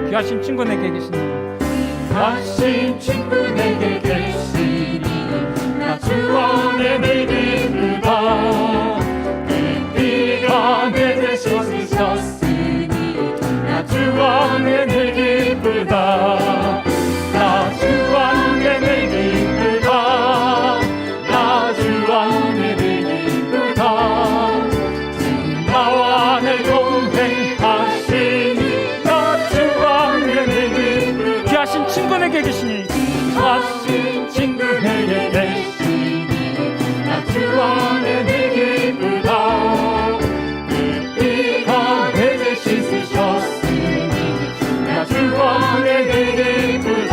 귀하신 친구 내게 계시니 귀하신 친구 내게 계시니 나 주 안에 늘 기쁘다. 그 피가 내 대신 씻었으니 나 주 안에 늘 기쁘다. 나 주 안에 늘 기쁘다. 나 주 안에 늘 기쁘다. 주 나와 늘 동행하시니 나 주 안에 늘 기쁘다. 귀하신 친구 내게 계시니 귀하신 친구 내게 계시니 나 주 안에 늘 기쁘다. 그 피가 내 대신 씻으셨으니 나 주 안에 늘 기쁘다.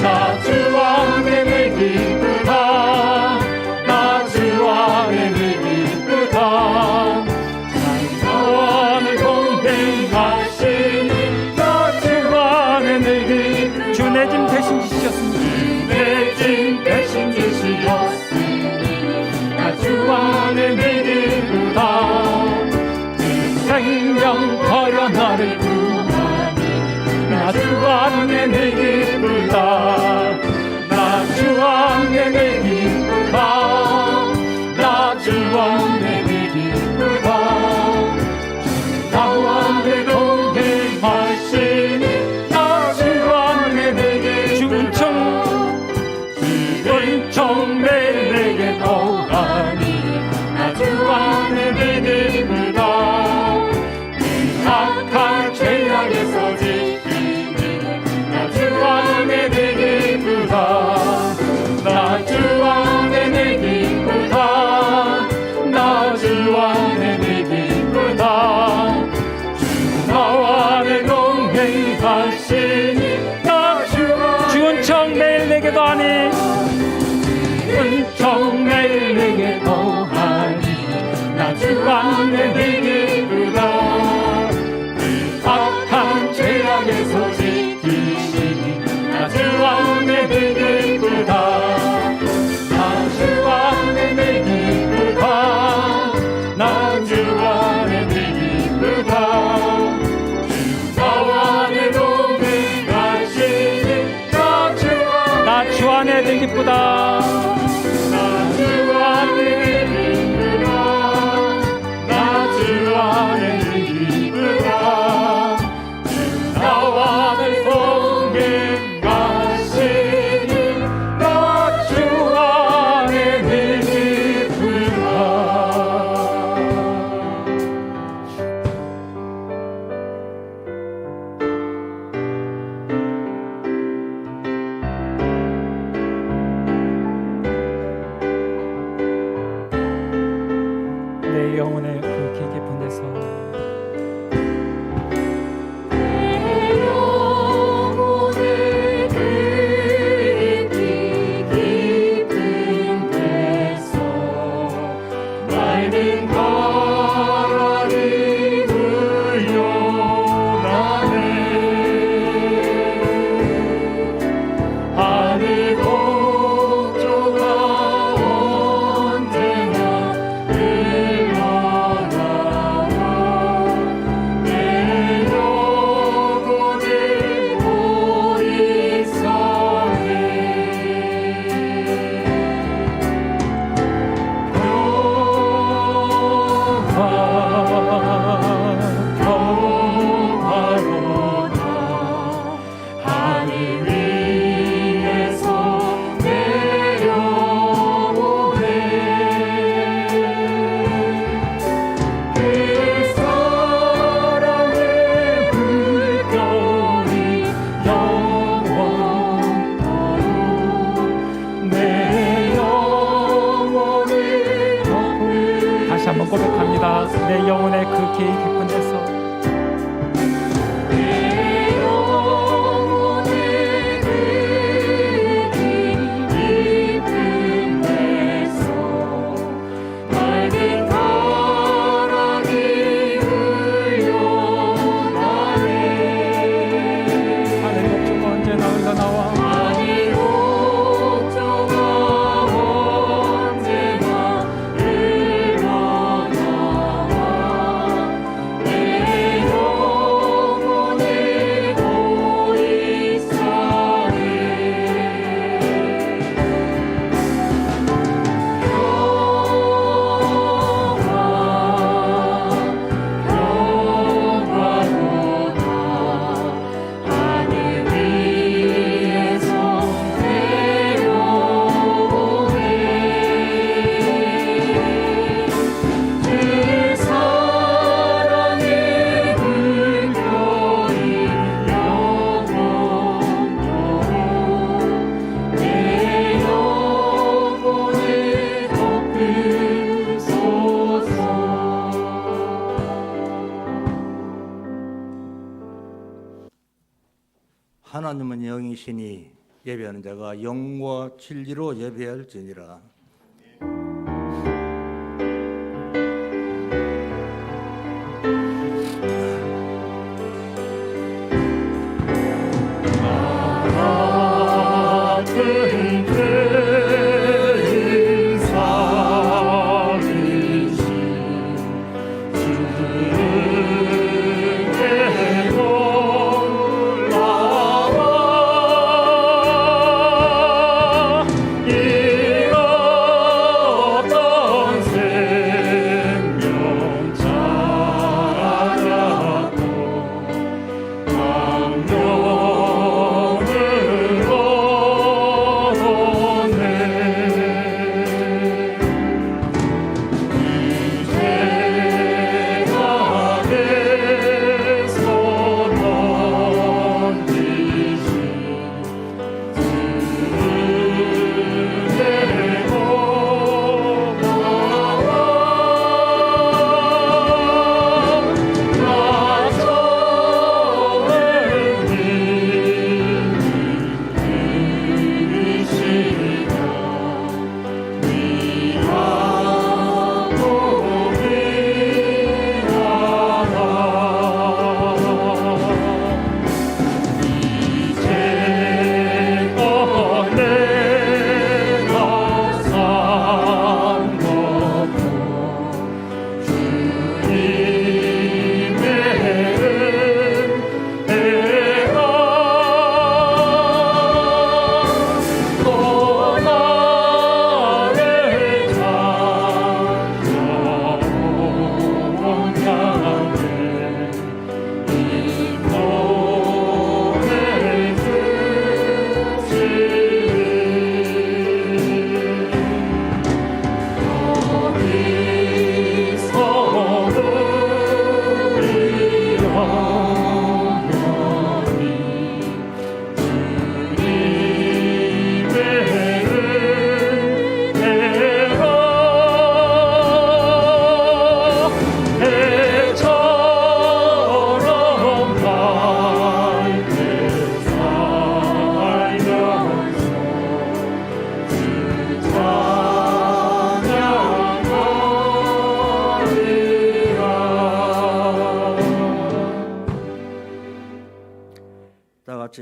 나 주 안에 늘 기쁘다. 나 주 안에 늘 기쁘다. 나와 늘 동행하시니 나 주 안에 늘 기쁘다. 주 내 짐 대신 지셨습니다. 내 짐 대신 지시었으니 나 주 안에 늘 기쁘다. 그 생명 버려 나를 구하니 나 주 안에 늘 기쁘다. 나 주 안에 늘 기쁘다. 나 주 안에 늘 기쁘다. 나와 늘 동행하시니 나 주 안에 늘 기쁘다. 주 은총 매일 내게 더하니 나 주 안에 늘 기쁘다. 그 악한 죄악에서 지키니 나 주 안에 늘 기쁘다. 나 주 안에 늘 기쁘다. 나 주 안에 늘 기쁘다. 주 나와 늘 동행하시니 나 주 안에 은총 매일 내게 더하니 은총 매일 내게 더하니 나 주 안에 늘 기쁘다. 그 악한 죄악에서 지키시니 나 주 안에 늘 기쁘다. 나 주 안에 늘 기쁘다. 나 주 안에 늘 기쁘다. 주 나와 늘 동행하시니 나 주 안에 늘 기쁘다. 나 주 안에 기쁘다. 나 주 안에 기쁘다. 주 나와 늘 동행하시니 나 주 안에 기쁘다. 하나님은 영이시니 예배하는 자가 영과 진리로 예배할지니라.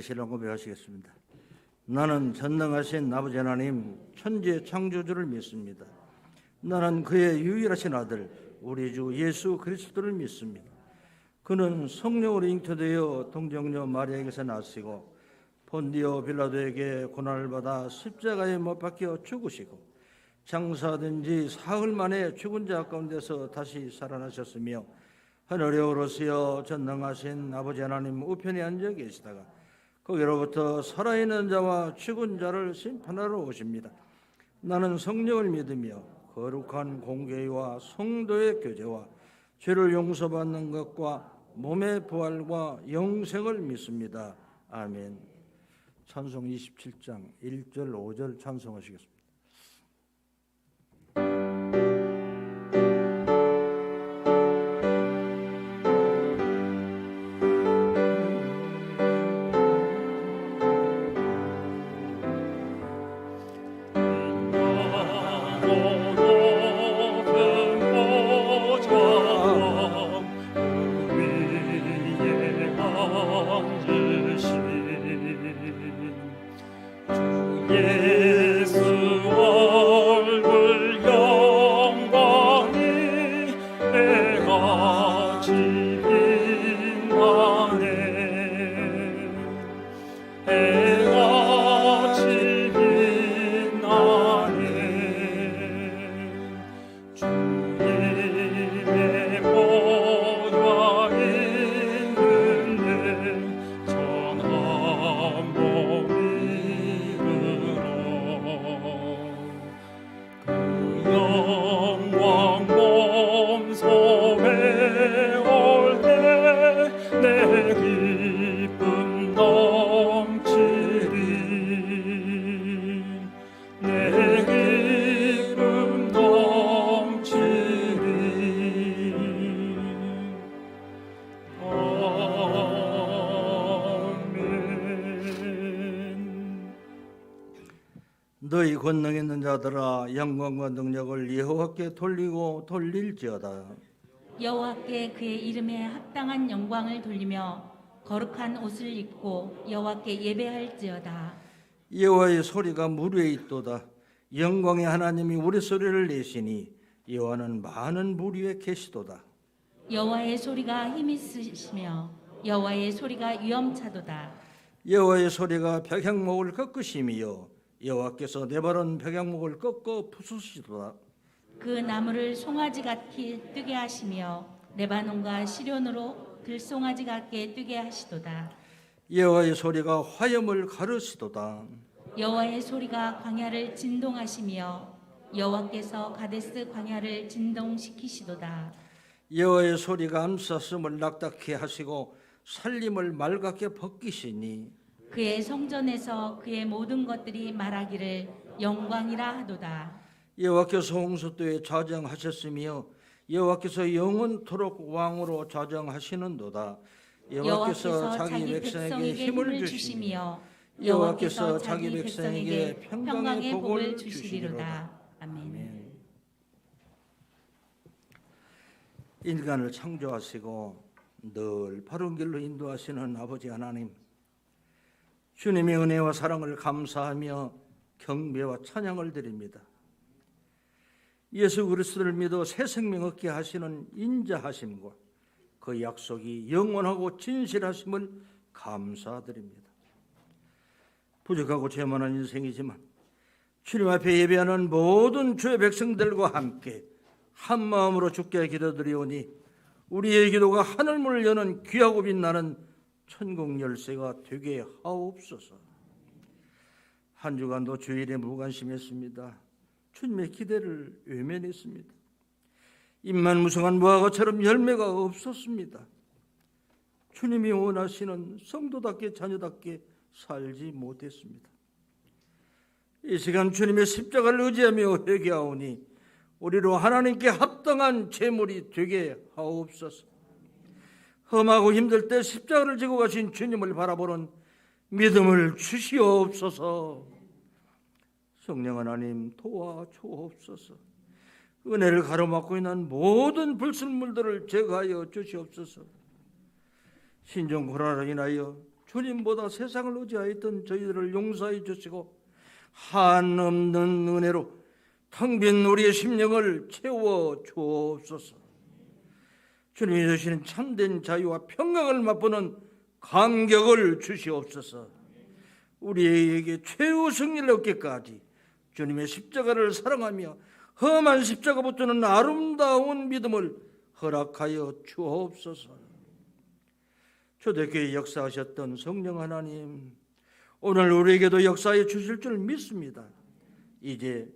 신앙 고백하시겠습니다. 나는 전능하신 아버지 하나님 천지의 창조주를 믿습니다. 나는 그의 유일하신 아들 우리 주 예수 그리스도를 믿습니다. 그는 성령으로 잉태되어 동정녀 마리아에게서 나시고 본디오 빌라도에게 고난을 받아 십자가에 못 박혀 죽으시고 장사된 지 사흘 만에 죽은 자 가운데서 다시 살아나셨으며 하늘에 오르시어 전능하신 아버지 하나님 우편에 앉아 계시다가 거기로부터 살아있는 자와 죽은 자를 심판하러 오십니다. 나는 성령을 믿으며 거룩한 공교회와 성도의 교제와 죄를 용서받는 것과 몸의 부활과 영생을 믿습니다. 아멘. 찬송 27장 1절 5절 찬송하시겠습니다. 주님의 보좌에 있는 너희 권능 있는 자들아 영광과 능력을 여호와께 돌리고 돌릴지어다. 여호와께 그의 이름에 합당한 영광을 돌리며 거룩한 옷을 입고 여호와께 예배할지어다. 여호와의 소리가 물 위에 있도다. 영광의 하나님이 우리 소리를 내시니 여호와는 많은 물 위에 계시도다. 여호와의 소리가 힘 있으시며 여호와의 소리가 위엄차도다. 여호와의 소리가 백향목을 꺾으심이요 여호와께서 네바론 백향목을 꺾어 부수시도다. 그 나무를 송아지 같이 뜨게 하시며 레바논과 시련으로 들송아지 같게 뜨게 하시도다. 여호와의 소리가 화염을 가르시도다. 여호와의 소리가 광야를 진동하시며 여호와께서 가데스 광야를 진동시키시도다. 여호와의 소리가 암사슴을 낙답케 하시고 살림을 맑게 벗기시니 그의 성전에서 그의 모든 것들이 말하기를 영광이라 하도다. 여호와께서 홍수도에 자정하셨으며 여호와께서 영원토록 왕으로 자정하시는도다. 여호와께서 자기 백성에게 힘을 주시며 여호와께서 자기 백성에게 평강의 복을 주시리로다. 아멘. 인간을 창조하시고 늘 바른 길로 인도하시는 아버지 하나님, 주님의 은혜와 사랑을 감사하며 경배와 찬양을 드립니다. 예수 그리스도를 믿어 새 생명 얻게 하시는 인자하심과 그 약속이 영원하고 진실하심을 감사드립니다. 부족하고 죄 많은 인생이지만 주님 앞에 예배하는 모든 주의 백성들과 함께 한 마음으로 주께 기도드리오니 우리의 기도가 하늘문을 여는 귀하고 빛나는 천국 열쇠가 되게 하옵소서. 한 주간도 주일에 무관심했습니다. 주님의 기대를 외면했습니다. 입만 무성한 무화과처럼 열매가 없었습니다. 주님이 원하시는 성도답게 자녀답게 살지 못했습니다. 이 시간 주님의 십자가를 의지하며 회개하오니 우리로 하나님께 합당한 제물이 되게 하옵소서. 험하고 힘들 때 십자가를 지고 가신 주님을 바라보는 믿음을 주시옵소서. 성령 하나님 도와주옵소서. 은혜를 가로막고 있는 모든 불순물들을 제거하여 주시옵소서. 신종고난으로 인하여 주님보다 세상을 의지하였던 저희들을 용서해 주시고 한없는 은혜로 텅 빈 우리의 심령을 채워 주옵소서. 주님이 주시는 참된 자유와 평강을 맛보는 감격을 주시옵소서. 우리에게 최후 승리를 얻기까지 주님의 십자가를 사랑하며 험한 십자가 붙드는 아름다운 믿음을 허락하여 주옵소서. 초대교회 역사하셨던 성령 하나님, 오늘 우리에게도 역사해 주실 줄 믿습니다. 이제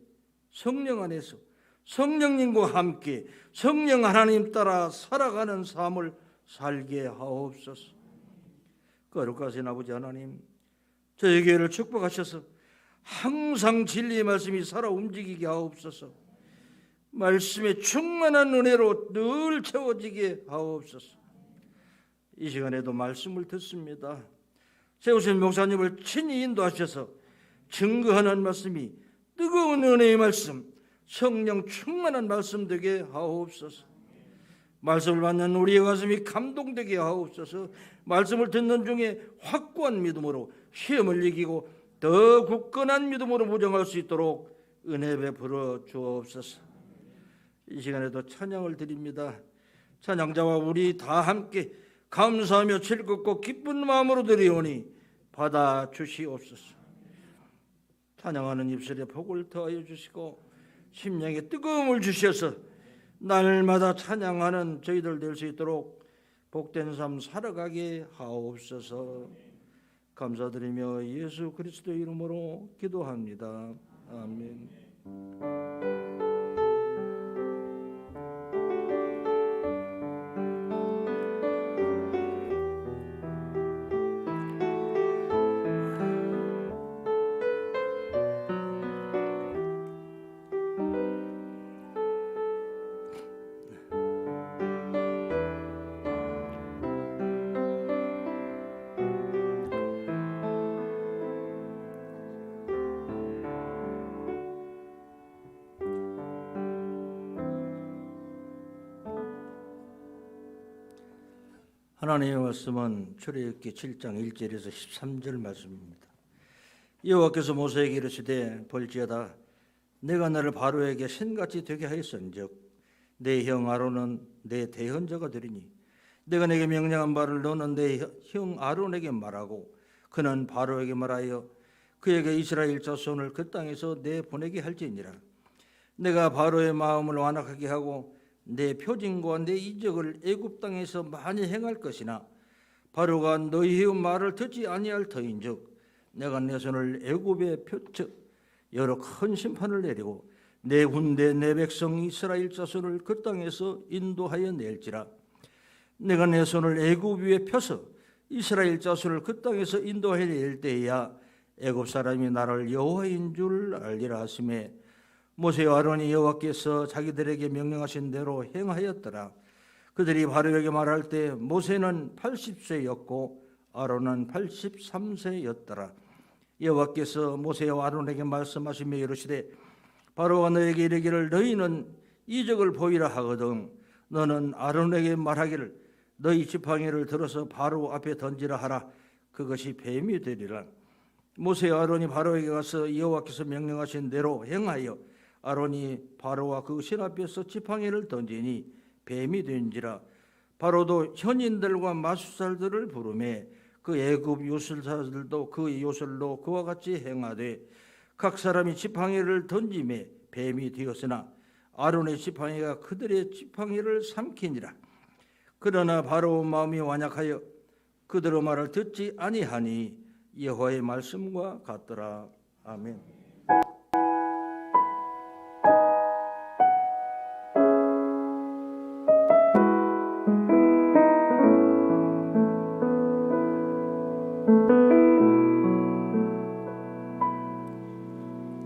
성령 안에서 성령님과 함께 성령 하나님 따라 살아가는 삶을 살게 하옵소서. 거룩하신 아버지 하나님, 저희 교회를 축복하셔서 항상 진리의 말씀이 살아 움직이게 하옵소서. 말씀의 충만한 은혜로 늘 채워지게 하옵소서. 이 시간에도 말씀을 듣습니다. 세우신 목사님을 친히 인도하셔서 증거하는 말씀이 뜨거운 은혜의 말씀, 성령 충만한 말씀 되게 하옵소서. 말씀을 받는 우리의 가슴이 감동되게 하옵소서. 말씀을 듣는 중에 확고한 믿음으로 시험을 이기고 더 굳건한 믿음으로 무정할 수 있도록 은혜 베풀어 주옵소서. 이 시간에도 찬양을 드립니다. 찬양자와 우리 다 함께 감사하며 즐겁고 기쁜 마음으로 드리오니 받아 주시옵소서. 찬양하는 입술에 복을 더하여 주시고 심령에 뜨거움을 주셔서 날마다 찬양하는 저희들 될 수 있도록 복된 삶 살아가게 하옵소서. 감사드리며 예수 그리스도의 이름으로 기도합니다. 아멘. 하나님의 말씀은 출애굽기 7장 1절에서 13절 말씀입니다. 여호와께서 모세에게 이르시되 볼지어다 내가 너를 바로에게 신같이 되게 하였은즉 내 형 아론은 내 대언자가 되리니 내가 내게 명령한 바를 너는 내 형 아론에게 말하고 그는 바로에게 말하여 그에게 이스라엘 자손을 그 땅에서 내보내게 할지니라. 내가 바로의 마음을 완악하게 하고 내 표징과 내 이적을 애굽 땅에서 많이 행할 것이나 바로가 너희의 말을 듣지 아니할 터인즉 내가 내 손을 애굽에 펼쳐 여러 큰 심판을 내리고 내 군대 내 백성 이스라엘 자손을 그 땅에서 인도하여 낼지라. 내가 내 손을 애굽 위에 펴서 이스라엘 자손을 그 땅에서 인도하여 낼 때에야 애굽 사람이 나를 여호와인 줄 알리라 하시매 모세와 아론이 여호와께서 자기들에게 명령하신 대로 행하였더라. 그들이 바로에게 말할 때 모세는 80세였고 아론은 83세였더라. 여호와께서 모세와 아론에게 말씀하시며 이르시되 바로가 너에게 이르기를 너희는 이적을 보이라 하거든 너는 아론에게 말하기를 너희 지팡이를 들어서 바로 앞에 던지라 하라. 그것이 뱀이 되리라. 모세와 아론이 바로에게 가서 여호와께서 명령하신 대로 행하여 아론이 바로와 그 신 앞에서 지팡이를 던지니 뱀이 된지라. 바로도 현인들과 마술사들을 부르매 그 애굽 요술사들도 그 요술로 그와 같이 행하되 각 사람이 지팡이를 던지매 뱀이 되었으나 아론의 지팡이가 그들의 지팡이를 삼키니라. 그러나 바로 마음이 완약하여 그들의 말을 듣지 아니하니 여호와의 말씀과 같더라. 아멘.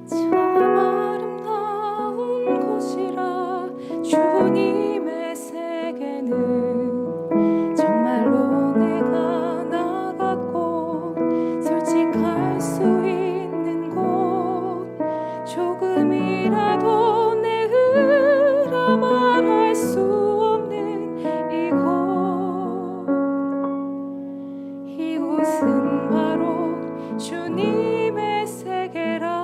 참 아름다운 곳이라 주님의 세계는 정말로 내가 나갔고 솔직할 수 있는 곳 조금이라도 내 의라 말할 수 없는 이곳은 바로 주님의 세계라.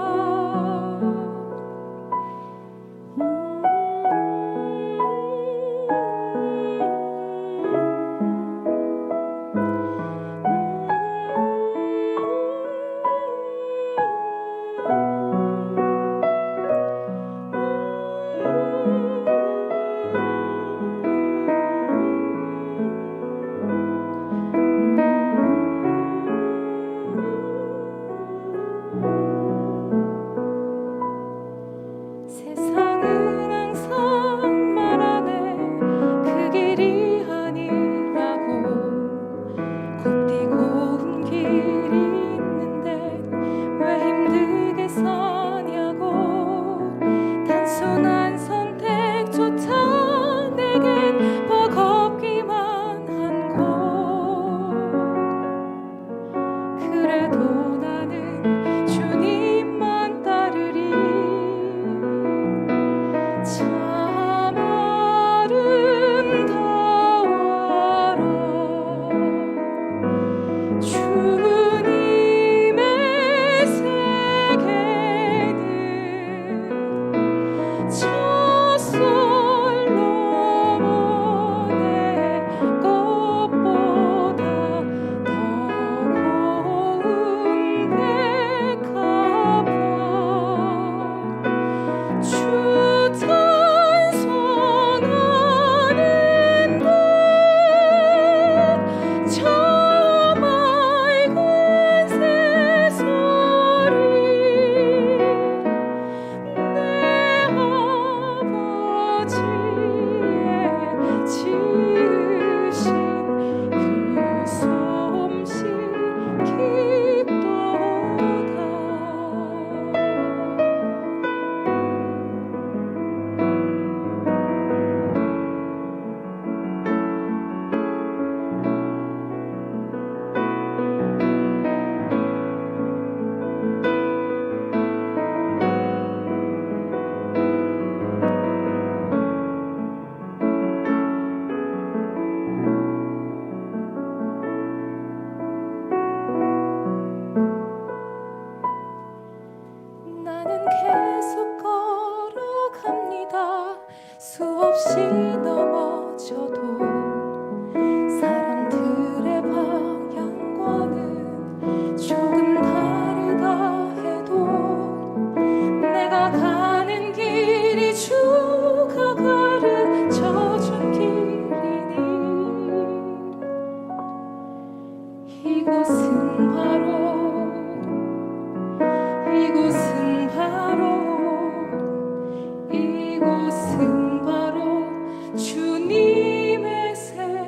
세상은 항상 말하네 그 길이 아니라고 곱디 고운 길이 있는데 왜 힘들게 사냐고 단순한 선택조차 내겐 버겁기만 한 곳 그래도 나는 주님만 따르리. 참 아름다워라 주 이곳은 바로 주님의 세계라.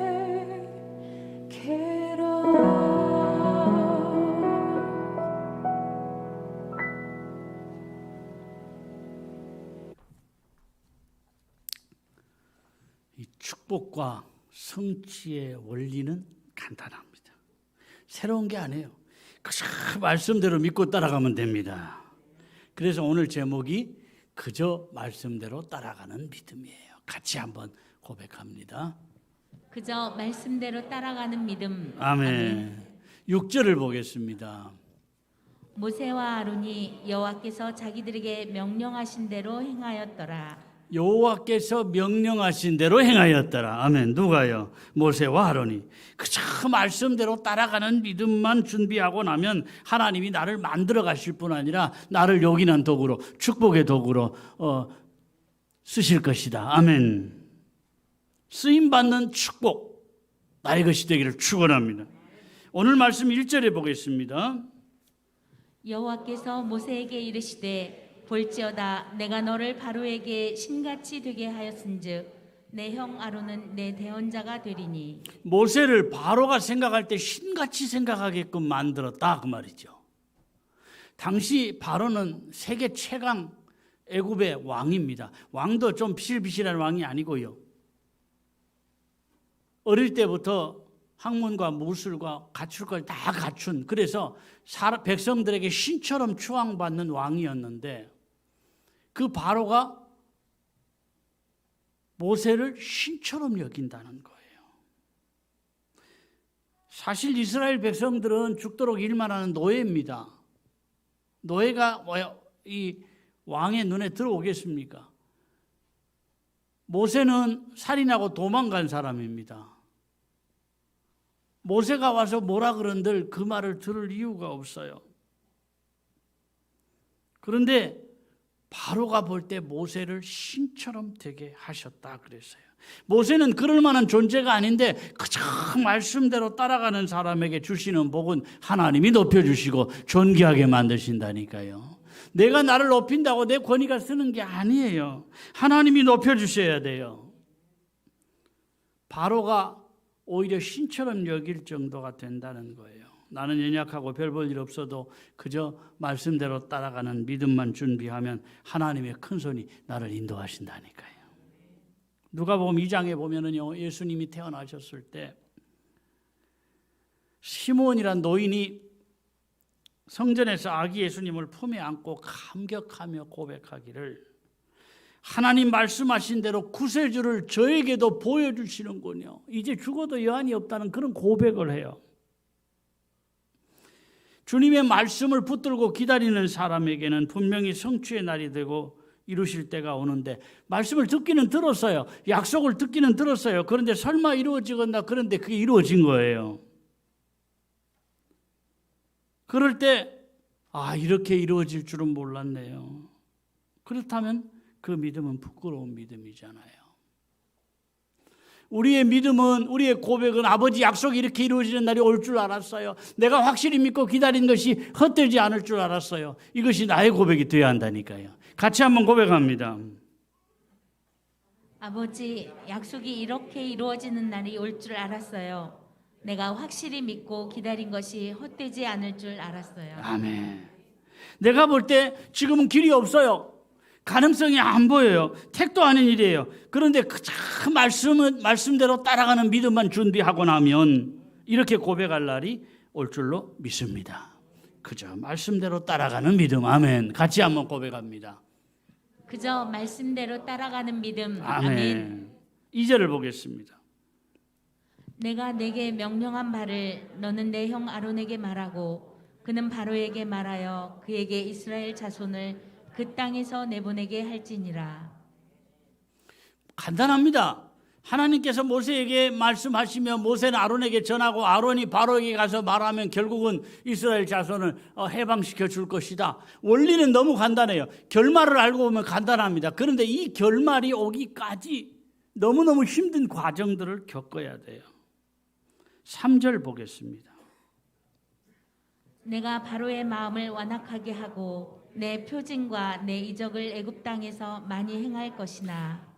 이 축복과 성취의 원리는 간단합니다. 새로운 게 아니에요. 그저 말씀대로 믿고 따라가면 됩니다. 그래서 오늘 제목이 그저 말씀대로 따라가는 믿음이에요. 같이 한번 고백합니다. 그저 말씀대로 따라가는 믿음. 아멘. 6절을 보겠습니다. 모세와 아론이 여호와께서 자기들에게 명령하신 대로 행하였더라. 여호와께서 명령하신 대로 행하였더라. 아멘. 누가요? 모세와 아론이. 그저 말씀대로 따라가는 믿음만 준비하고 나면 하나님이 나를 만들어 가실 뿐 아니라 나를 요긴한 도구로, 축복의 도구로 쓰실 것이다. 아멘. 쓰임받는 축복 나의 것이 되기를 축원합니다. 오늘 말씀 1절에 보겠습니다. 여호와께서 모세에게 이르시되 볼지어다 내가 너를 바로에게 신같이 되게 하였은즉 내 형 아론은 내 대언자가 되리니. 모세를 바로가 생각할 때 신같이 생각하게끔 만들었다 그 말이죠. 당시 바로는 세계 최강 애굽의 왕입니다. 왕도 좀 비실비실한 왕이 아니고요. 어릴 때부터 학문과 무술과 갖출 걸 다 갖춘, 그래서 백성들에게 신처럼 추앙받는 왕이었는데 그 바로가 모세를 신처럼 여긴다는 거예요. 사실 이스라엘 백성들은 죽도록 일만 하는 노예입니다. 노예가 이 왕의 눈에 들어오겠습니까? 모세는 살인하고 도망간 사람입니다. 모세가 와서 뭐라 그런들 그 말을 들을 이유가 없어요. 그런데 바로가 볼 때 모세를 신처럼 되게 하셨다 그랬어요. 모세는 그럴 만한 존재가 아닌데 그저 말씀대로 따라가는 사람에게 주시는 복은 하나님이 높여주시고 존귀하게 만드신다니까요. 내가 나를 높인다고 내 권위가 쓰는 게 아니에요. 하나님이 높여주셔야 돼요. 바로가 오히려 신처럼 여길 정도가 된다는 거예요. 나는 연약하고 별 볼 일 없어도 그저 말씀대로 따라가는 믿음만 준비하면 하나님의 큰 손이 나를 인도하신다니까요. 누가복음 2장에 보면은요, 예수님이 태어나셨을 때 시몬이란 노인이 성전에서 아기 예수님을 품에 안고 감격하며 고백하기를 하나님 말씀하신 대로 구세주를 저에게도 보여주시는군요. 이제 죽어도 여한이 없다는 그런 고백을 해요. 주님의 말씀을 붙들고 기다리는 사람에게는 분명히 성취의 날이 되고 이루실 때가 오는데 말씀을 듣기는 들었어요. 약속을 듣기는 들었어요. 그런데 설마 이루어지겠나? 그런데 그게 이루어진 거예요. 그럴 때 이렇게 이루어질 줄은 몰랐네요. 그렇다면 그 믿음은 부끄러운 믿음이잖아요. 우리의 믿음은, 우리의 고백은 아버지 약속이 이렇게 이루어지는 날이 올 줄 알았어요. 내가 확실히 믿고 기다린 것이 헛되지 않을 줄 알았어요. 이것이 나의 고백이 되어야 한다니까요. 같이 한번 고백합니다. 아버지, 약속이 이렇게 이루어지는 날이 올 줄 알았어요. 내가 확실히 믿고 기다린 것이 헛되지 않을 줄 알았어요. 아멘. 내가 볼 때 지금은 길이 없어요. 가능성이 안 보여요. 택도 아닌 일이에요. 그런데 그 말씀대로 따라가는 믿음만 준비하고 나면 이렇게 고백할 날이 올 줄로 믿습니다. 그저 말씀대로 따라가는 믿음. 아멘. 같이 한번 고백합니다. 그저 말씀대로 따라가는 믿음. 아멘. 아멘. 2절을 보겠습니다. 내가 내게 명령한 바를 너는 내 형 아론에게 말하고 그는 바로에게 말하여 그에게 이스라엘 자손을 그 땅에서 내보내게 할지니라. 간단합니다. 하나님께서 모세에게 말씀하시며 모세는 아론에게 전하고 아론이 바로에게 가서 말하면 결국은 이스라엘 자손을 해방시켜 줄 것이다. 원리는 너무 간단해요. 결말을 알고 보면 간단합니다. 그런데 이 결말이 오기까지 너무너무 힘든 과정들을 겪어야 돼요. 3절 보겠습니다. 내가 바로의 마음을 완악하게 하고 내 표징과 내 이적을 애굽 땅에서 많이 행할 것이나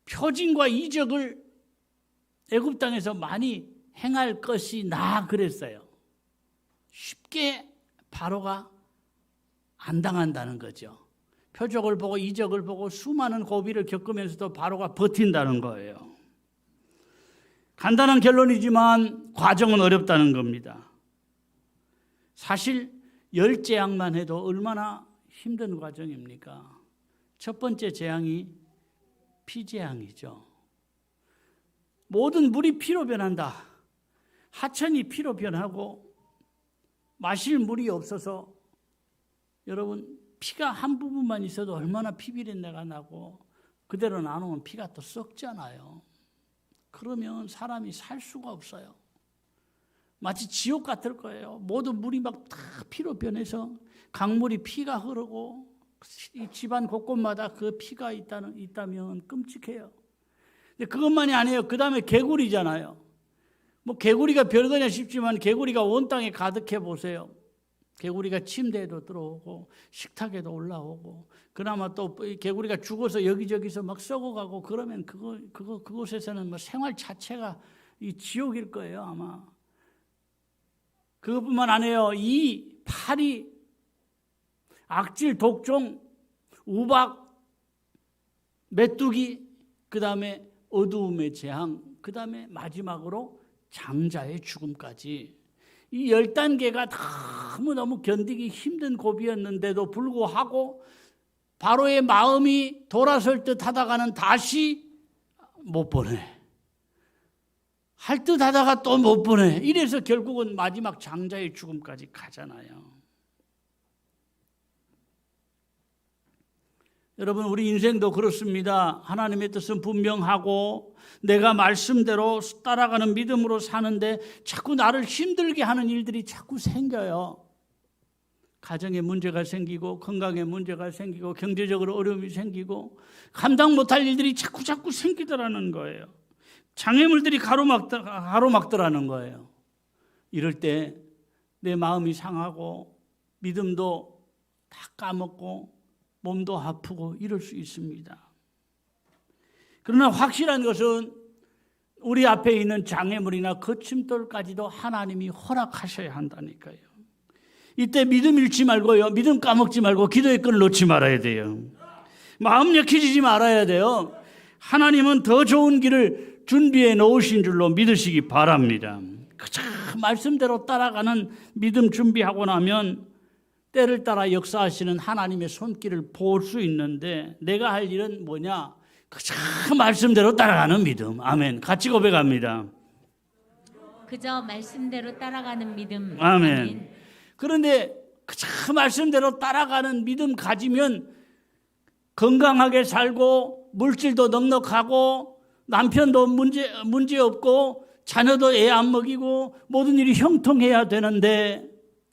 표징과 이적을 애굽 땅에서 많이 행할 것이나 그랬어요. 쉽게 바로가 안 당한다는 거죠. 표적을 보고 이적을 보고 수많은 고비를 겪으면서도 바로가 버틴다는 거예요. 간단한 결론이지만 과정은 어렵다는 겁니다. 사실 10재앙만 해도 얼마나 힘든 과정입니까? 첫 번째 재앙이 피재앙이죠. 모든 물이 피로 변한다. 하천이 피로 변하고 마실 물이 없어서 여러분 피가 한 부분만 있어도 얼마나 피비린내가 나고 그대로 나누면 피가 또 썩잖아요. 그러면 사람이 살 수가 없어요. 마치 지옥 같을 거예요. 모든 물이 막 다 피로 변해서 강물이 피가 흐르고 이 집안 곳곳마다 그 피가 있다면 끔찍해요. 근데 그것만이 아니에요. 그 다음에 개구리잖아요. 뭐 개구리가 별거냐 싶지만 개구리가 온 땅에 가득해 보세요. 개구리가 침대에도 들어오고 식탁에도 올라오고 그나마 또 개구리가 죽어서 여기저기서 막 썩어가고 그러면 그곳에서는 뭐 생활 자체가 이 지옥일 거예요 아마. 그것뿐만 아니에요. 이 파리, 악질, 독종, 우박, 메뚜기, 그 다음에 어두움의 재앙, 그 다음에 마지막으로 장자의 죽음까지 이 10단계가 너무너무 견디기 힘든 고비였는데도 불구하고 바로의 마음이 돌아설 듯 하다가는 다시 못 보내. 할 듯 하다가 또 못 보내. 이래서 결국은 마지막 장자의 죽음까지 가잖아요. 여러분 우리 인생도 그렇습니다. 하나님의 뜻은 분명하고 내가 말씀대로 따라가는 믿음으로 사는데 자꾸 나를 힘들게 하는 일들이 자꾸 생겨요. 가정에 문제가 생기고 건강에 문제가 생기고 경제적으로 어려움이 생기고 감당 못할 일들이 자꾸 생기더라는 거예요. 장애물들이 가로막더라는 거예요. 이럴 때 내 마음이 상하고 믿음도 다 까먹고 몸도 아프고 이럴 수 있습니다. 그러나 확실한 것은 우리 앞에 있는 장애물이나 거침돌까지도 하나님이 허락하셔야 한다니까요. 이때 믿음 잃지 말고요. 믿음 까먹지 말고 기도의 끈을 놓지 말아야 돼요. 마음 약해지지 말아야 돼요. 하나님은 더 좋은 길을 준비해 놓으신 줄로 믿으시기 바랍니다. 그저 말씀대로 따라가는 믿음 준비하고 나면 때를 따라 역사하시는 하나님의 손길을 볼 수 있는데 내가 할 일은 뭐냐? 그저 말씀대로 따라가는 믿음. 아멘. 같이 고백합니다. 그저 말씀대로 따라가는 믿음. 아멘. 그런데 그저 말씀대로 따라가는 믿음 가지면 건강하게 살고 물질도 넉넉하고 남편도 문제 없고 자녀도 애 안 먹이고 모든 일이 형통해야 되는데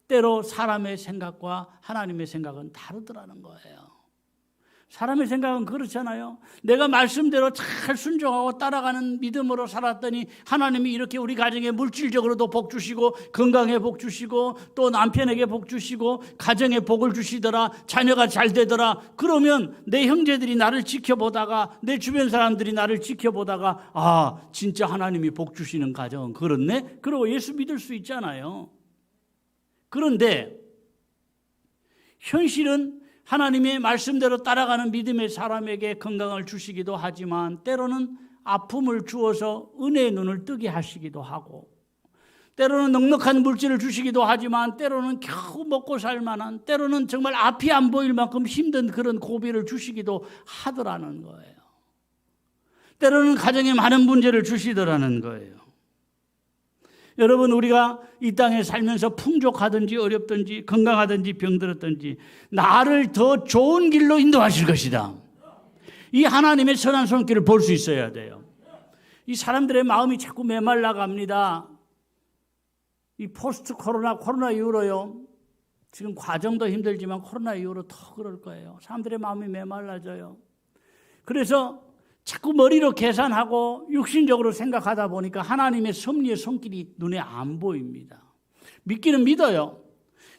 때로 사람의 생각과 하나님의 생각은 다르더라는 거예요. 사람의 생각은 그렇잖아요. 내가 말씀대로 잘 순종하고 따라가는 믿음으로 살았더니 하나님이 이렇게 우리 가정에 물질적으로도 복 주시고 건강에 복 주시고 또 남편에게 복 주시고 가정에 복을 주시더라. 자녀가 잘 되더라. 그러면 내 형제들이 나를 지켜보다가 내 주변 사람들이 나를 지켜보다가 아 진짜 하나님이 복 주시는 가정은 그렇네. 그러고 예수 믿을 수 있잖아요. 그런데 현실은 하나님의 말씀대로 따라가는 믿음의 사람에게 건강을 주시기도 하지만 때로는 아픔을 주어서 은혜의 눈을 뜨게 하시기도 하고 때로는 넉넉한 물질을 주시기도 하지만 때로는 겨우 먹고 살 만한 때로는 정말 앞이 안 보일 만큼 힘든 그런 고비를 주시기도 하더라는 거예요. 때로는 가정에 많은 문제를 주시더라는 거예요. 여러분 우리가 이 땅에 살면서 풍족하든지 어렵든지 건강하든지 병들었든지 나를 더 좋은 길로 인도하실 것이다. 이 하나님의 선한 손길을 볼 수 있어야 돼요. 이 사람들의 마음이 자꾸 메말라 갑니다. 이 포스트 코로나 이후로요. 지금 과정도 힘들지만 코로나 이후로 더 그럴 거예요. 사람들의 마음이 메말라져요. 그래서 자꾸 머리로 계산하고 육신적으로 생각하다 보니까 하나님의 섭리의 손길이 눈에 안 보입니다. 믿기는 믿어요.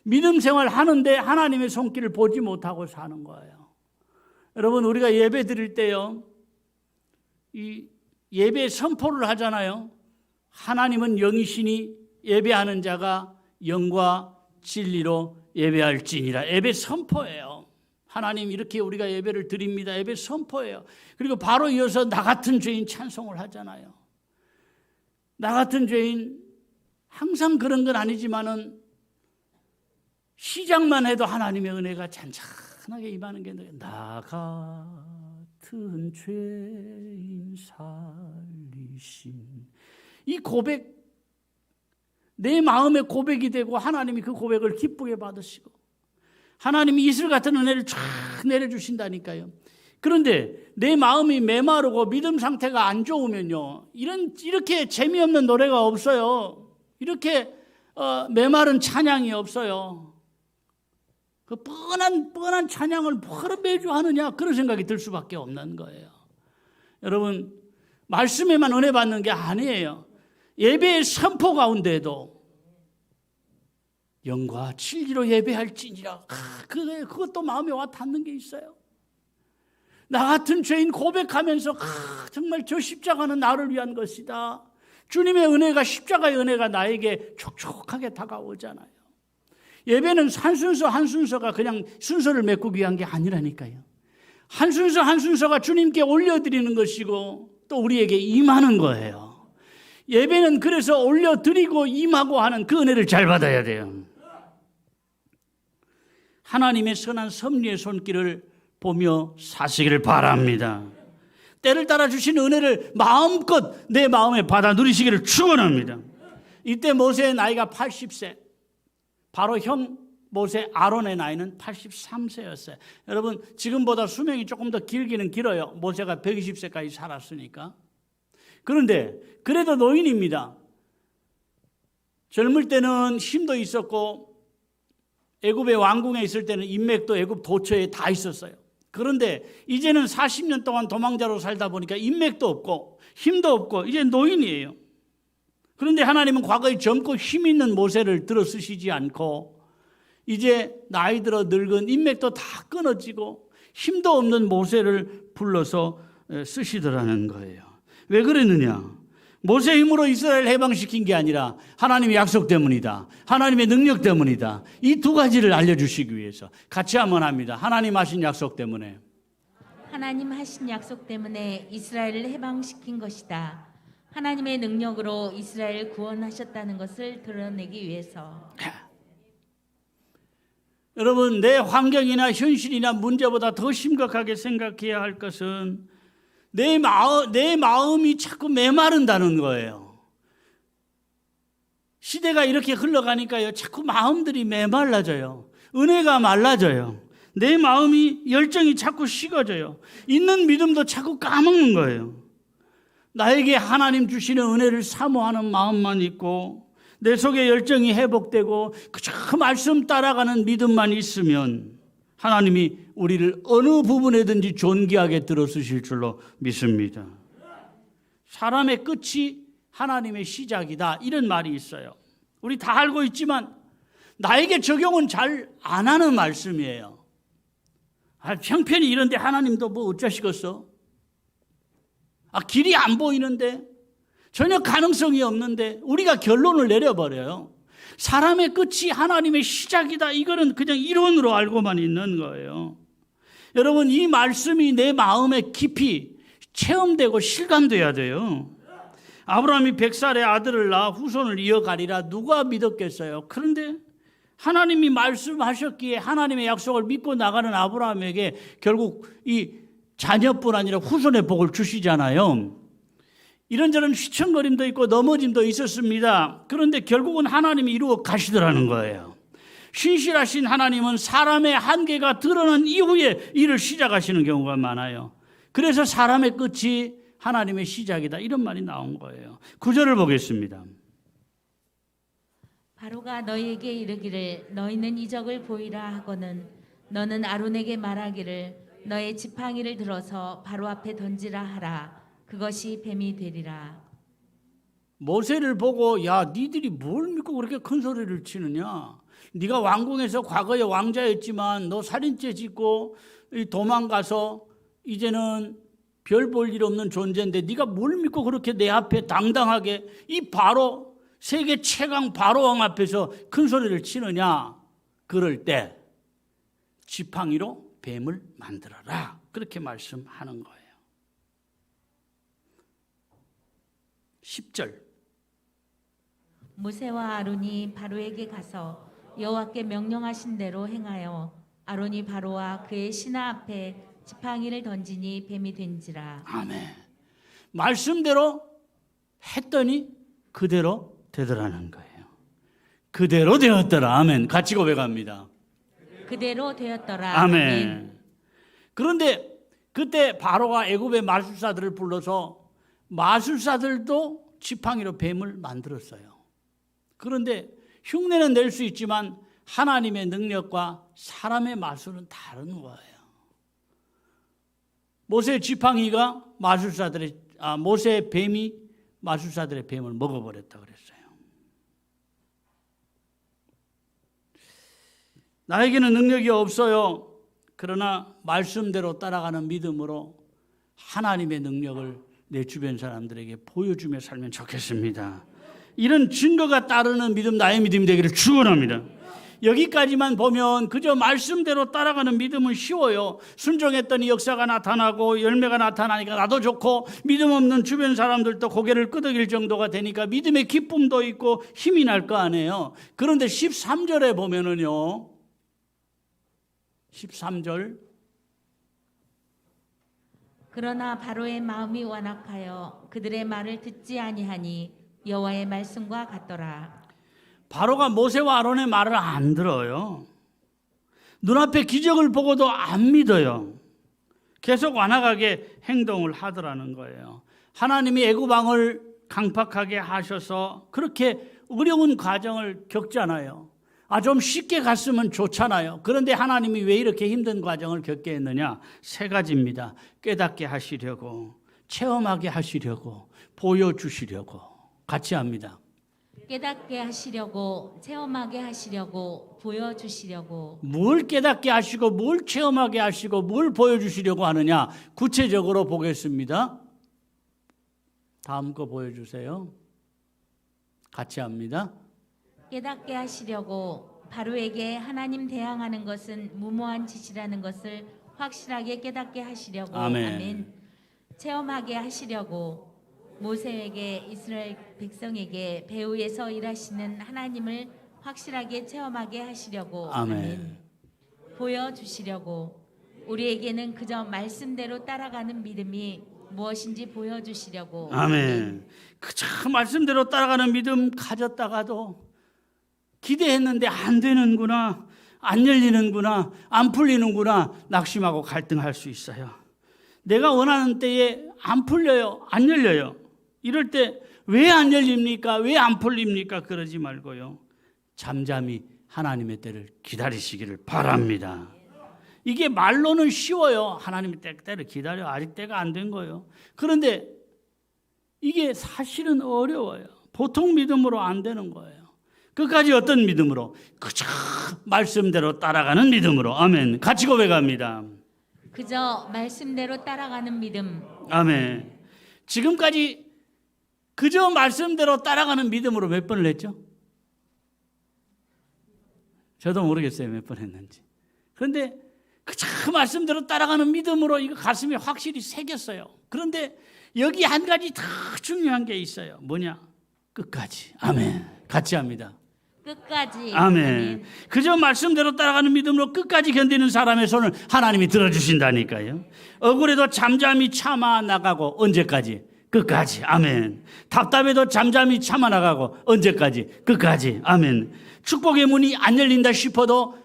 믿음 생활 하는데 하나님의 손길을 보지 못하고 사는 거예요. 여러분, 우리가 예배 드릴 때요, 이 예배 선포를 하잖아요. 하나님은 영이시니 예배하는 자가 영과 진리로 예배할지니라. 예배 선포예요. 하나님, 이렇게 우리가 예배를 드립니다. 예배 선포예요. 그리고 바로 이어서 나 같은 죄인 찬송을 하잖아요. 나 같은 죄인, 항상 그런 건 아니지만은 시작만 해도 하나님의 은혜가 잔잔하게 임하는 게 나 같은 죄인 살리신, 이 고백, 내 마음의 고백이 되고 하나님이 그 고백을 기쁘게 받으시고 하나님이 이슬 같은 은혜를 쫙 내려주신다니까요. 그런데 내 마음이 메마르고 믿음 상태가 안 좋으면요, 이렇게 재미없는 노래가 없어요. 이렇게 메마른 찬양이 없어요. 그 뻔한 찬양을 뭐하러 매주 하느냐, 그런 생각이 들 수밖에 없는 거예요. 여러분, 말씀에만 은혜 받는 게 아니에요. 예배의 선포 가운데에도 영과 진리로 예배할지니라, 그것도 마음에 와 닿는 게 있어요. 나 같은 죄인 고백하면서 정말 저 십자가는 나를 위한 것이다. 주님의 은혜가, 십자가의 은혜가 나에게 촉촉하게 다가오잖아요. 예배는 한 순서 한 순서가 그냥 순서를 메꾸기 위한 게 아니라니까요. 한 순서 한 순서가 주님께 올려드리는 것이고 또 우리에게 임하는 거예요. 예배는 그래서 올려드리고 임하고 하는 그 은혜를 잘 받아야 돼요. 하나님의 선한 섭리의 손길을 보며 사시기를 바랍니다. 때를 따라 주신 은혜를 마음껏 내 마음에 받아 누리시기를 축원합니다. 이때 모세의 나이가 80세, 바로 형 모세 아론의 나이는 83세였어요. 여러분, 지금보다 수명이 조금 더 길기는 길어요. 모세가 120세까지 살았으니까. 그런데 그래도 노인입니다. 젊을 때는 힘도 있었고 애굽의 왕궁에 있을 때는 인맥도 애굽 도처에 다 있었어요. 그런데 이제는 40년 동안 도망자로 살다 보니까 인맥도 없고 힘도 없고 이제 노인이에요. 그런데 하나님은 과거에 젊고 힘 있는 모세를 들어 쓰시지 않고 이제 나이 들어 늙은 인맥도 다 끊어지고 힘도 없는 모세를 불러서 쓰시더라는 거예요. 왜 그랬느냐? 모세 힘으로 이스라엘 해방시킨 게 아니라 하나님의 약속 때문이다. 하나님의 능력 때문이다. 이 두 가지를 알려주시기 위해서 같이 한번 합니다. 하나님 하신 약속 때문에. 하나님 하신 약속 때문에 이스라엘을 해방시킨 것이다. 하나님의 능력으로 이스라엘 구원하셨다는 것을 드러내기 위해서. 여러분, 내 환경이나 현실이나 문제보다 더 심각하게 생각해야 할 것은 내 마음이 자꾸 메마른다는 거예요. 시대가 이렇게 흘러가니까요, 자꾸 마음들이 메말라져요. 은혜가 말라져요. 내 마음이, 열정이 자꾸 식어져요. 있는 믿음도 자꾸 까먹는 거예요. 나에게 하나님 주시는 은혜를 사모하는 마음만 있고 내 속에 열정이 회복되고 그저 말씀 따라가는 믿음만 있으면 하나님이 우리를 어느 부분에든지 존귀하게 들어쓰실 줄로 믿습니다. 사람의 끝이 하나님의 시작이다, 이런 말이 있어요. 우리 다 알고 있지만 나에게 적용은 잘 안 하는 말씀이에요. 형편이 이런데 하나님도 뭐 어쩌시겠어? 길이 안 보이는데, 전혀 가능성이 없는데 우리가 결론을 내려버려요. 사람의 끝이 하나님의 시작이다, 이거는 그냥 이론으로 알고만 있는 거예요. 여러분, 이 말씀이 내 마음에 깊이 체험되고 실감돼야 돼요. 아브라함이 100살의 아들을 낳아 후손을 이어가리라 누가 믿었겠어요? 그런데 하나님이 말씀하셨기에 하나님의 약속을 믿고 나가는 아브라함에게 결국 이 자녀뿐 아니라 후손의 복을 주시잖아요. 이런저런 휘청거림도 있고 넘어짐도 있었습니다. 그런데 결국은 하나님이 이루어 가시더라는 거예요. 신실하신 하나님은 사람의 한계가 드러난 이후에 일을 시작하시는 경우가 많아요. 그래서 사람의 끝이 하나님의 시작이다, 이런 말이 나온 거예요. 9절을 보겠습니다. 바로가 너희에게 이르기를 너희는 이적을 보이라 하거는 너는 아론에게 말하기를 너의 지팡이를 들어서 바로 앞에 던지라 하라. 그것이 뱀이 되리라. 모세를 보고 야 니들이 뭘 믿고 그렇게 큰 소리를 치느냐, 네가 왕궁에서 과거에 왕자였지만 너 살인죄 짓고 도망가서 이제는 별 볼 일 없는 존재인데 네가 뭘 믿고 그렇게 내 앞에 당당하게 이 바로 세계 최강 바로왕 앞에서 큰 소리를 치느냐. 그럴 때 지팡이로 뱀을 만들어라, 그렇게 말씀하는 거예요. 10절. 모세와 아론이 바로에게 가서 여호와께 명령하신 대로 행하여 아론이 바로와 그의 신하 앞에 지팡이를 던지니 뱀이 된지라. 아멘. 말씀대로 했더니 그대로 되더라는 거예요. 그대로 되었더라. 아멘. 같이 고백합니다. 그대로 되었더라. 아멘. 그런데 그때 바로가 애굽의 마술사들을 불러서 마술사들도 지팡이로 뱀을 만들었어요. 그런데 흉내는 낼 수 있지만 하나님의 능력과 사람의 마술은 다른 거예요. 모세 지팡이가 모세의 뱀이 마술사들의 뱀을 먹어버렸다 그랬어요. 나에게는 능력이 없어요. 그러나 말씀대로 따라가는 믿음으로 하나님의 능력을 내 주변 사람들에게 보여주며 살면 좋겠습니다. 이런 증거가 따르는 믿음, 나의 믿음이 되기를 축원합니다. 여기까지만 보면 그저 말씀대로 따라가는 믿음은 쉬워요. 순종했더니 역사가 나타나고 열매가 나타나니까 나도 좋고, 믿음 없는 주변 사람들도 고개를 끄덕일 정도가 되니까 믿음의 기쁨도 있고 힘이 날 거 아니에요. 그런데 13절에 보면은요, 13절. 그러나 바로의 마음이 완악하여 그들의 말을 듣지 아니하니 여호와의 말씀과 같더라. 바로가 모세와 아론의 말을 안 들어요. 눈앞에 기적을 보고도 안 믿어요. 계속 완악하게 행동을 하더라는 거예요. 하나님이 애굽 왕을 강팍하게 하셔서 그렇게 어려운 과정을 겪잖아요. 좀 쉽게 갔으면 좋잖아요. 그런데 하나님이 왜 이렇게 힘든 과정을 겪게 했느냐? 세 가지입니다. 깨닫게 하시려고, 체험하게 하시려고, 보여주시려고. 같이 합니다. 깨닫게 하시려고, 체험하게 하시려고, 보여주시려고. 뭘 깨닫게 하시고, 뭘 체험하게 하시고, 뭘 보여주시려고 하느냐? 구체적으로 보겠습니다. 다음 거 보여주세요. 같이 합니다. 깨닫게 하시려고, 바로에게 하나님 대항하는 것은 무모한 짓이라는 것을 확실하게 깨닫게 하시려고. 아멘. 체험하게 하시려고, 모세에게 이스라엘 백성에게 배후에서 일하시는 하나님을 확실하게 체험하게 하시려고. 아멘. 보여주시려고, 우리에게는 그저 말씀대로 따라가는 믿음이 무엇인지 보여주시려고. 아멘. 그저 말씀대로 따라가는 믿음 가졌다가도 기대했는데 안 되는구나, 안 열리는구나, 안 풀리는구나, 낙심하고 갈등할 수 있어요. 내가 원하는 때에 안 풀려요, 안 열려요. 이럴 때 왜 안 열립니까? 왜 안 풀립니까? 그러지 말고요, 잠잠히 하나님의 때를 기다리시기를 바랍니다. 이게 말로는 쉬워요. 하나님의 때를 기다려. 아직 때가 안 된 거예요. 그런데 이게 사실은 어려워요. 보통 믿음으로 안 되는 거예요. 끝까지 어떤 믿음으로? 그저 말씀대로 따라가는 믿음으로. 아멘. 같이 고백합니다. 그저 말씀대로 따라가는 믿음. 아멘. 지금까지 그저 말씀대로 따라가는 믿음으로 몇 번을 했죠? 저도 모르겠어요, 몇 번 했는지. 그런데 그저 말씀대로 따라가는 믿음으로 이거 가슴에 확실히 새겼어요. 그런데 여기 한 가지 더 중요한 게 있어요. 뭐냐? 끝까지. 아멘. 같이 합니다. 끝까지. 아멘. 그저 말씀대로 따라가는 믿음으로 끝까지 견디는 사람의 손을 하나님이 들어주신다니까요. 억울해도 잠잠히 참아 나가고 언제까지? 끝까지. 아멘. 답답해도 잠잠히 참아 나가고 언제까지? 끝까지. 아멘. 축복의 문이 안 열린다 싶어도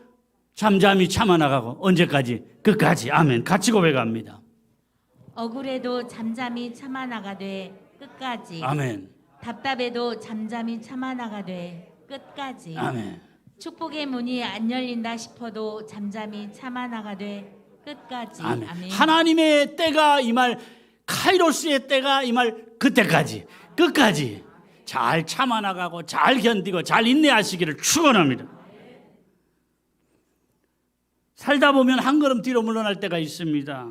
잠잠히 참아 나가고 언제까지? 끝까지. 아멘. 같이 고백합니다. 억울해도 잠잠히 참아 나가되 끝까지. 아멘. 답답해도 잠잠히 참아 나가되 끝까지. 아멘. 축복의 문이 안 열린다 싶어도 잠잠히 참아 나가되 끝까지. 아멘. 아멘. 하나님의 때가 이 말, 카이로스의 때가 이 말, 그때까지, 끝까지 잘 참아나가고 잘 견디고 잘 인내하시기를 축원합니다. 살다 보면 한 걸음 뒤로 물러날 때가 있습니다.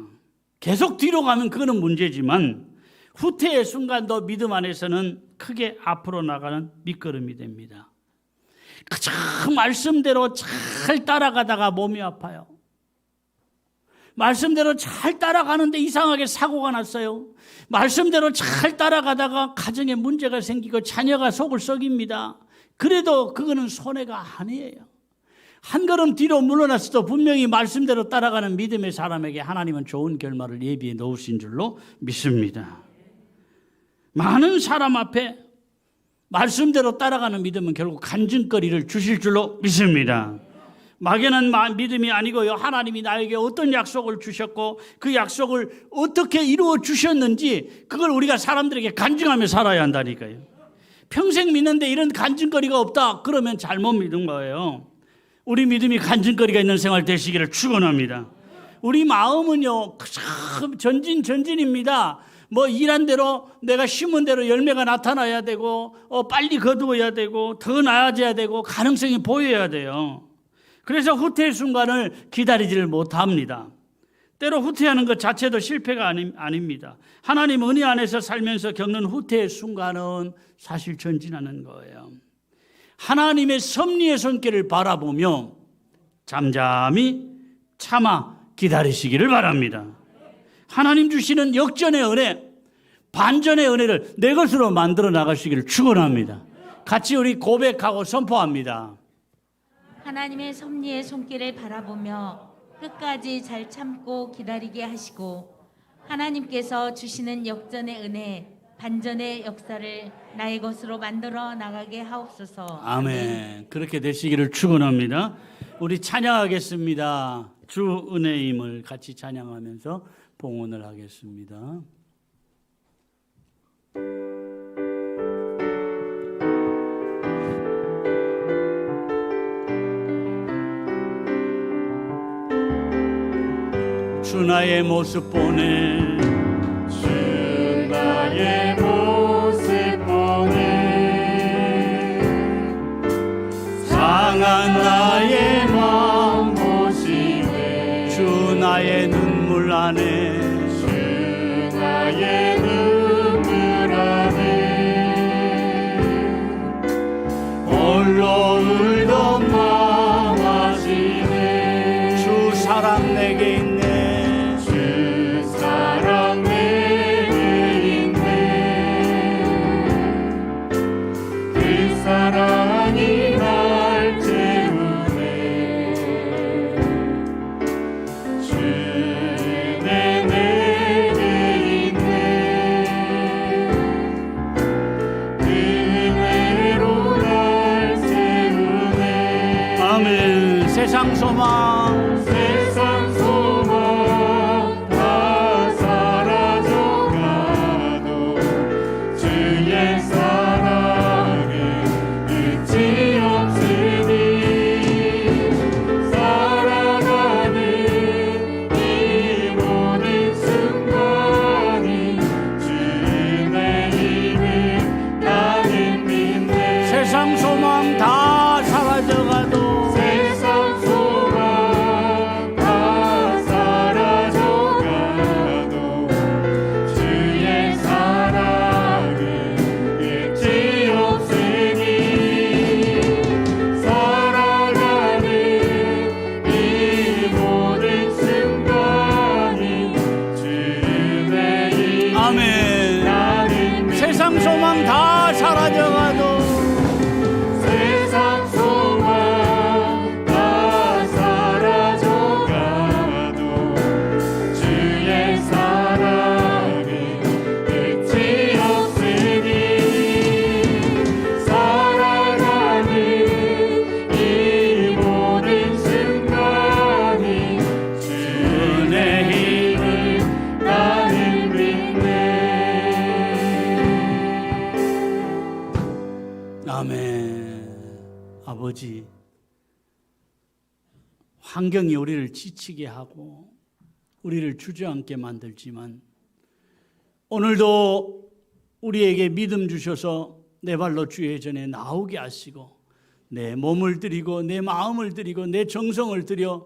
계속 뒤로 가면 그거는 문제지만 후퇴의 순간도 믿음 안에서는 크게 앞으로 나가는 밑거름이 됩니다. 그저 말씀대로 잘 따라가다가 몸이 아파요. 말씀대로 잘 따라가는데 이상하게 사고가 났어요. 말씀대로 잘 따라가다가 가정에 문제가 생기고 자녀가 속을 썩입니다. 그래도 그거는 손해가 아니에요. 한 걸음 뒤로 물러났어도 분명히 말씀대로 따라가는 믿음의 사람에게 하나님은 좋은 결말을 예비해 놓으신 줄로 믿습니다. 많은 사람 앞에 말씀대로 따라가는 믿음은 결국 간증거리를 주실 줄로 믿습니다. 막연한 믿음이 아니고요. 하나님이 나에게 어떤 약속을 주셨고 그 약속을 어떻게 이루어 주셨는지 그걸 우리가 사람들에게 간증하며 살아야 한다니까요. 평생 믿는데 이런 간증거리가 없다 그러면 잘못 믿은 거예요. 우리 믿음이 간증거리가 있는 생활 되시기를 축원합니다. 우리 마음은요 참 전진입니다. 뭐 일한 대로 내가 심은 대로 열매가 나타나야 되고 빨리 거두어야 되고 더 나아져야 되고 가능성이 보여야 돼요. 그래서 후퇴의 순간을 기다리지를 못합니다. 때로 후퇴하는 것 자체도 실패가 아닙니다. 하나님 은혜 안에서 살면서 겪는 후퇴의 순간은 사실 전진하는 거예요. 하나님의 섭리의 손길을 바라보며 잠잠히 참아 기다리시기를 바랍니다. 하나님 주시는 역전의 은혜, 반전의 은혜를 내 것으로 만들어 나가시기를 축원합니다. 같이 우리 고백하고 선포합니다. 하나님의 섭리의 손길을 바라보며 끝까지 잘 참고 기다리게 하시고 하나님께서 주시는 역전의 은혜, 반전의 역사를 나의 것으로 만들어 나가게 하옵소서. 아멘. 그렇게 되시기를 축원합니다. 우리 찬양하겠습니다. 주 은혜임을 같이 찬양하면서 봉헌을 하겠습니다. 주 나의 모습 보내 주 나의 모습 보내 상한 나의 마음 보시네 주 나의 눈물 안에 주 나의 눈물 안에 홀로 울던 마음 하시네 주 사랑 내게 있네 주 사랑 내게 있네 그 사랑이 날 채우네 주는 내게 있네 그 은혜로 날 세우네 아멘. 세상 소망 세상 소망 다 사라져가도 주의 사랑은 끝이 없으니 살아가는 이 모든 순간이 주의 힘을 나는 믿네 세상 소망 다 사라져가도 세상 소망 다 사라져가도 주의 사랑은 끝이 없으니 살아가는 이 모든 순간이 주의 힘 아멘. 나는 세상 소망 다 사라져가도 세상 소망 다 사라져가도 주의 사랑은 끝이 없으니 살아가는 이 모든 순간이 주의 힘을 나는 믿네 아멘. 아버지, 환경이 우리를 지치게 하고 우리를 주저앉게 만들지만 오늘도 우리에게 믿음 주셔서 내 발로 주의 전에 나오게 하시고 내 몸을 드리고 내 마음을 드리고 내 정성을 드려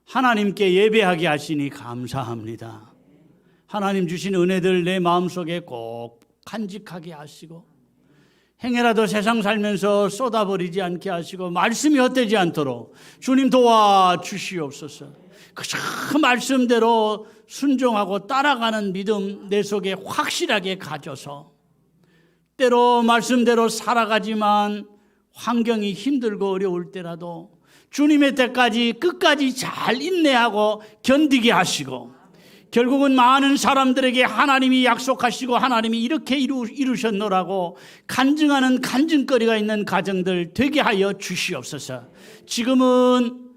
하나님께 예배하게 하시니 감사합니다. 하나님 주신 은혜들 내 마음속에 꼭 간직하게 하시고 행여라도 세상 살면서 쏟아버리지 않게 하시고 말씀이 헛되지 않도록 주님 도와주시옵소서. 그 말씀대로 순종하고 따라가는 믿음 내 속에 확실하게 가져서 때로 말씀대로 살아가지만 환경이 힘들고 어려울 때라도 주님의 때까지 끝까지 잘 인내하고 견디게 하시고 결국은 많은 사람들에게 하나님이 약속하시고 하나님이 이렇게 이루셨노라고 간증하는 간증거리가 있는 가정들 되게 하여 주시옵소서. 지금은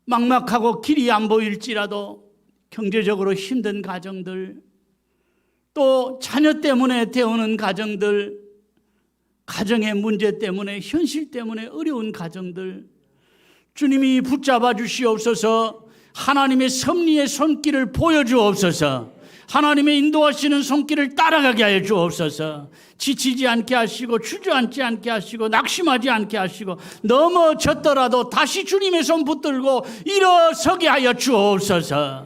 막막하고 길이 안 보일지라도 경제적으로 힘든 가정들, 또 자녀 때문에 태우는 가정들, 가정의 문제 때문에 현실 때문에 어려운 가정들 주님이 붙잡아 주시옵소서. 하나님의 섭리의 손길을 보여주옵소서. 하나님의 인도하시는 손길을 따라가게 하여 주옵소서. 지치지 않게 하시고 주저앉지 않게 하시고 낙심하지 않게 하시고 넘어졌더라도 다시 주님의 손 붙들고 일어서게 하여 주옵소서.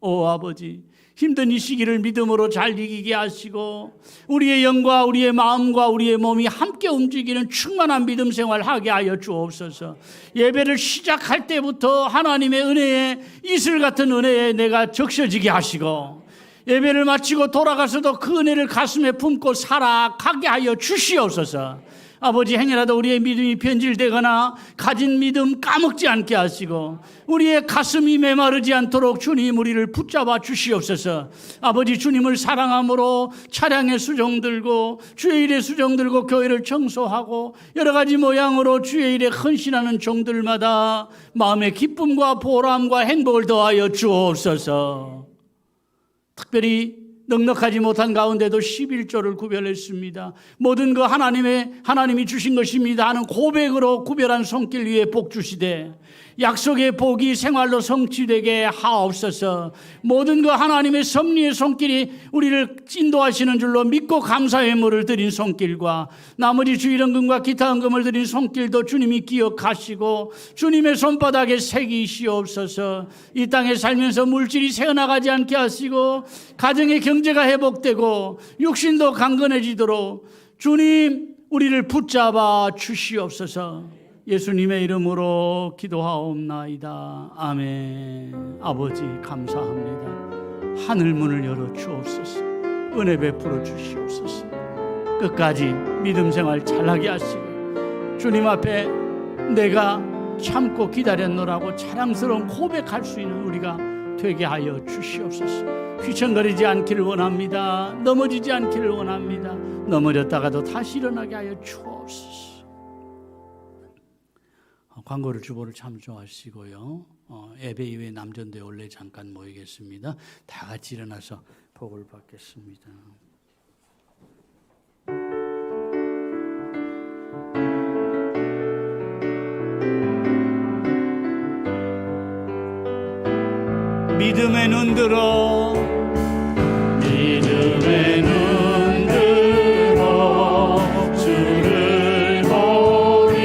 오 아버지, 힘든 이 시기를 믿음으로 잘 이기게 하시고 우리의 영과 우리의 마음과 우리의 몸이 함께 움직이는 충만한 믿음 생활하게 하여 주옵소서. 예배를 시작할 때부터 하나님의 은혜에 이슬 같은 은혜에 내가 적셔지게 하시고 예배를 마치고 돌아가서도 그 은혜를 가슴에 품고 살아가게 하여 주시옵소서. 아버지, 행여라도 우리의 믿음이 변질되거나 가진 믿음 까먹지 않게 하시고 우리의 가슴이 메마르지 않도록 주님 우리를 붙잡아 주시옵소서. 아버지, 주님을 사랑함으로 차량에 수종 들고 주의 일에 수종 들고 교회를 청소하고 여러 가지 모양으로 주의 일에 헌신하는 종들마다 마음의 기쁨과 보람과 행복을 더하여 주옵소서. 특별히 넉넉하지 못한 가운데도 11조를 구별했습니다. 모든 거 하나님이 주신 것입니다 하는 고백으로 구별한 손길 위에 복 주시되 약속의 복이 생활로 성취되게 하옵소서. 모든 거 하나님의 섭리의 손길이 우리를 인도하시는 줄로 믿고 감사의 물을 드린 손길과 나머지 주일헌금과 기타 헌금을 드린 손길도 주님이 기억하시고 주님의 손바닥에 새기시옵소서. 이 땅에 살면서 물질이 새어나가지 않게 하시고 가정의 경제가 회복되고 육신도 강건해지도록 주님 우리를 붙잡아 주시옵소서. 예수님의 이름으로 기도하옵나이다. 아멘. 아버지, 감사합니다. 하늘 문을 열어 주옵소서. 은혜 베풀어 주시옵소서. 끝까지 믿음 생활 잘하게 하시고 주님 앞에 내가 참고 기다렸노라고 자랑스러운 고백할 수 있는 우리가 되게 하여 주시옵소서. 휘청거리지 않기를 원합니다. 넘어지지 않기를 원합니다. 넘어졌다가도 다시 일어나게 하여 주옵소서. 광고를 주보를 참조하시고요. 예배 이후에 남전도에 원래 잠깐 모이겠습니다. 다 같이 일어나서 복을 받겠습니다. 믿음의 눈 들어, 믿음의 눈 들어 주를 보리.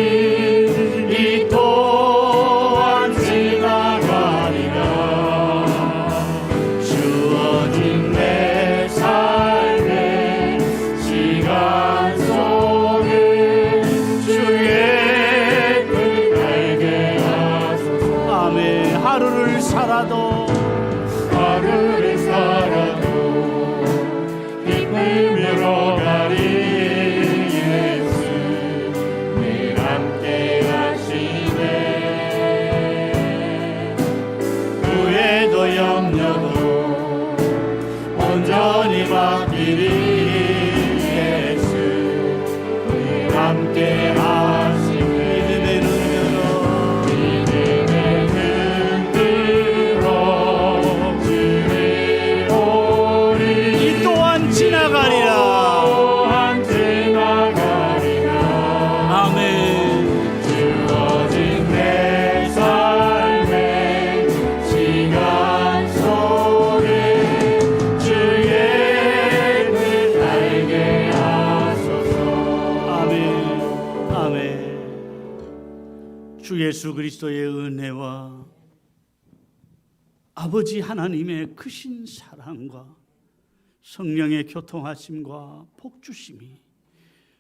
이 또한 지나가리라. 주어진 내 삶의 시간 속에 주의 뜻 알게 하소서. 아멘. 하루를 살아도 기쁨으로 가리. 예수 늘 함께 하시네. 후회도 염려도 온전히 맡기리. 예수 늘 함께 하시네. 믿음의 눈 들어, 믿음의 눈 들어 주 예수 그리스도의 은혜와 아버지 하나님의 크신 사랑과 성령의 교통하심과 복주심이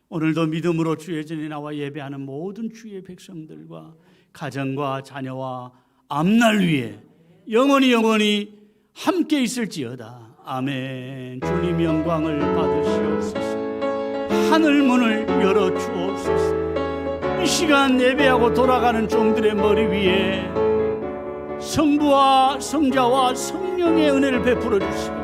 오늘도 믿음으로 주의 전에 나와 예배하는 모든 주의 백성들과 가정과 자녀와 앞날 위에 영원히 함께 있을지어다. 아멘. 주님 영광을 받으시옵소서. 하늘 문을 열어주옵소서. 이 시간 예배하고 돌아가는 종들의 머리 위에 성부와 성자와 성령의 은혜를 베풀어 주시고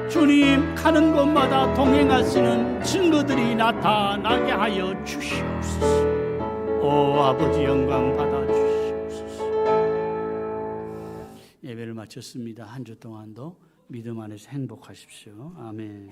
주님 가는 곳마다 동행하시는 증거들이 나타나게 하여 주시옵소서. 오 아버지 영광 받아 주시옵소서. 예배를 마쳤습니다. 한 주 동안도 믿음 안에서 행복하십시오. 아멘.